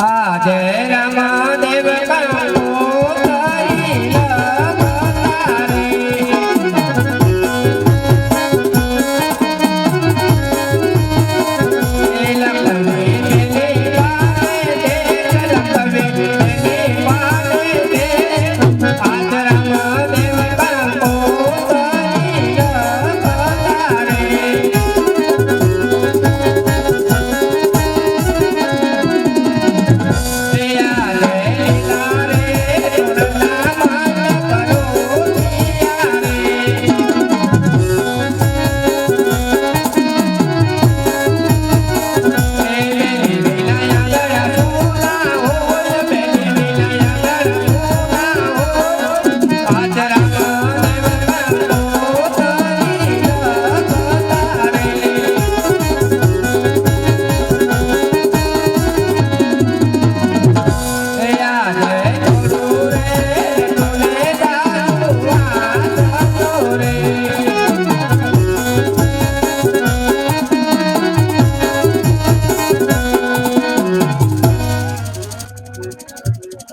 આજે રામદેવ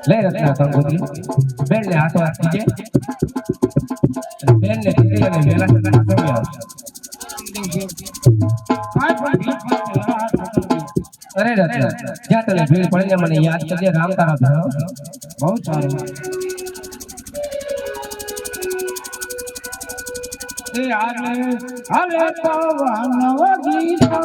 ले रत्ना कंगोत्री बेन ने हाथों हाथ कीजिए बेन ने कीजिए ने वेला से हाथों में आओ अरे रत्ना क्या तने भीड़ पड़े मने याद कर दिया राम तारा था बहुत सारे ए आले हरे पवन गीता